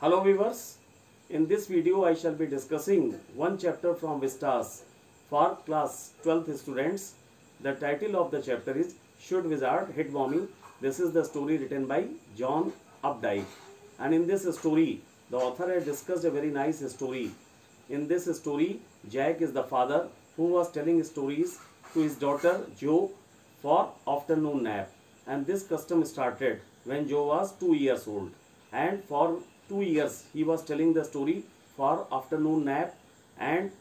Hello viewers, in this video I shall be discussing one chapter from VISTAS for class 12th students. The title of the chapter is Should Wizard Hit Mommy? This is the story written by John Updike, and in this story the author has discussed a very nice story. In this story, Jack is the father who was telling stories to his daughter Jo for afternoon nap, and this custom started when Jo was 2 years old, and for 2 years he was telling the story for afternoon nap. And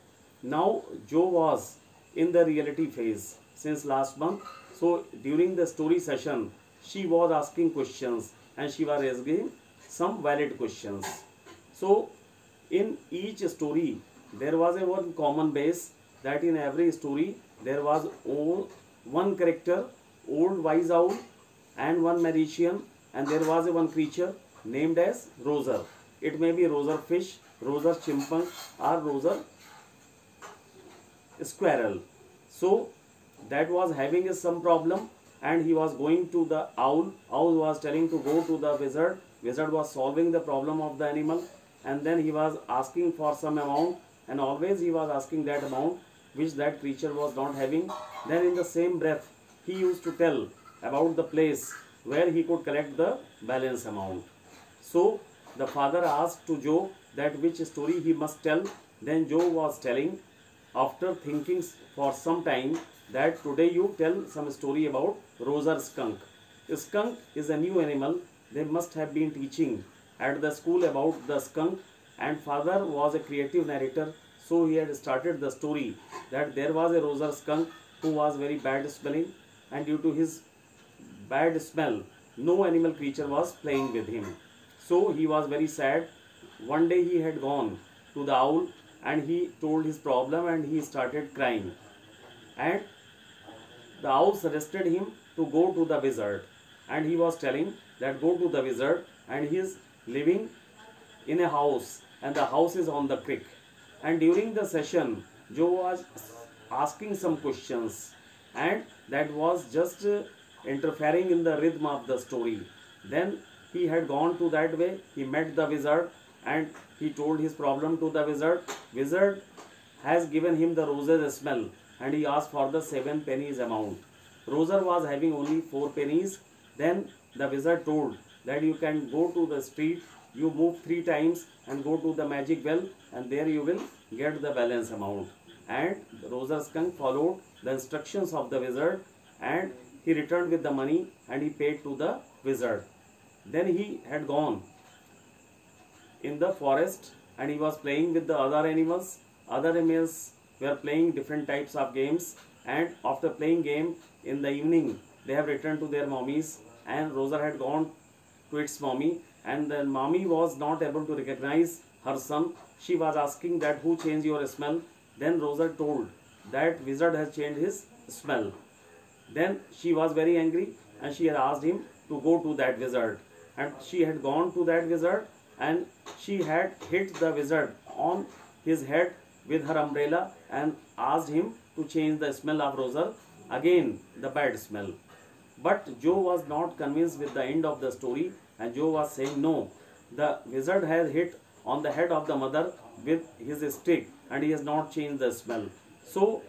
now Jo was in the reality phase since last month. So during the story session she was asking questions and she was asking some valid questions. So in each story there was a one common base, that in every story there was one character, old wise owl, and one magician, and there was a one creature named as Roser. It may be Roser fish, Roser chipmunk, or Roser squirrel. So that was having some problem, and he was going to the owl. Owl was telling to go to the wizard. Wizard was solving the problem of the animal, and then he was asking for some amount, and always he was asking that amount which that creature was not having. Then in the same breath he used to tell about the place where he could collect the balance amount. So the father asked to Jo that which story he must tell. Then Jo was telling, after thinking for some time, that today you tell some story about Roser skunk. Skunk is a new animal. They must have been teaching at the school about the skunk, and father was a creative narrator, so he had started the story that there was a Roser skunk who was very bad smelling, and due to his bad smell no animal creature was playing with him. So he was very sad. One day he had gone to the owl and he told his problem and he started crying, and the owl suggested him to go to the wizard, and he was telling that go to the wizard, and he is living in a house and the house is on the creek. And during the session Jo was asking some questions, and that was just interfering in the rhythm of the story. Then he had gone to that way, he met the wizard and he told his problem to the wizard. Wizard has given him the roses smell and he asked for the 7 pennies amount. Roser was having only 4 pennies. Then the wizard told that you can go to the street, you move 3 times and go to the magic well, and there you will get the balance amount. And Roser skunk followed the instructions of the wizard, and he returned with the money and he paid to the wizard. Then he had gone in the forest and he was playing with the other animals. Other animals were playing different types of games, and after playing game in the evening they have returned to their mommies, and Roser had gone to its mommy, and the mommy was not able to recognize her son. She was asking that who changed your smell. Then Roser told that wizard has changed his smell. Then she was very angry and she had asked him to go to that wizard, and she had gone to that wizard and she had hit the wizard on his head with her umbrella and asked him to change the smell of Roser, again the bad smell. But Jo was not convinced with the end of the story, and Jo was saying no, the wizard has hit on the head of the mother with his stick and he has not changed the smell. So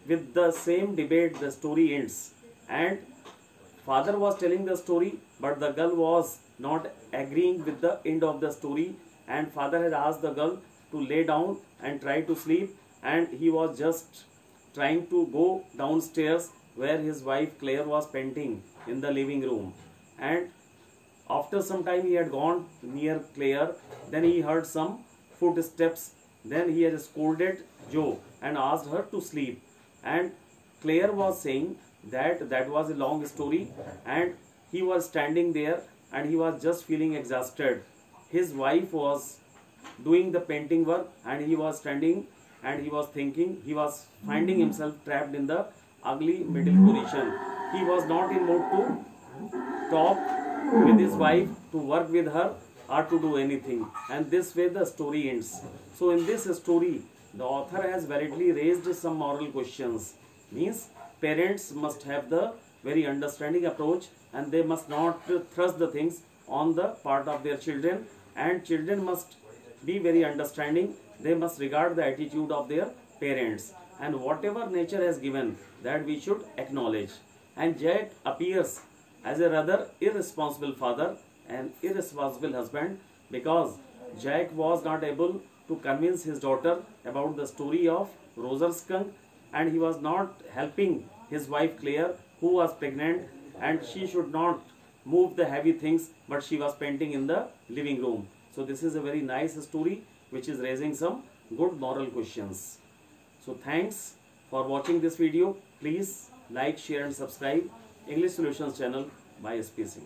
with the same debate the story ends, and father was telling the story but the girl was not agreeing with the end of the story, and father had asked the girl to lay down and try to sleep, and he was just trying to go downstairs where his wife Claire was painting in the living room. And after some time he had gone near Claire. Then he heard some footsteps. Then he had scolded Jo and asked her to sleep, and Claire was saying that that was a long story, and he was standing there and he was just feeling exhausted. His wife was doing the painting work and he was standing and he was thinking, he was finding himself trapped in the ugly middle position. He was not in mood to talk with his wife, to work with her, or to do anything. And this way the story ends. So in this story the author has validly raised some moral questions. Means parents must have the very understanding approach, and they must not thrust the things on the part of their children, and children must be very understanding. They must regard the attitude of their parents, and whatever nature has given, that we should acknowledge. And Jack appears as a rather irresponsible father and irresponsible husband, because Jack was not able to convince his daughter about the story of Roger skunk, and he was not helping his wife Claire, who was pregnant, and she should not move the heavy things, but she was painting in the living room. So this is a very nice story which is raising some good moral questions. So thanks for watching this video. Please like, share and subscribe English Solutions channel by C.B.S.E.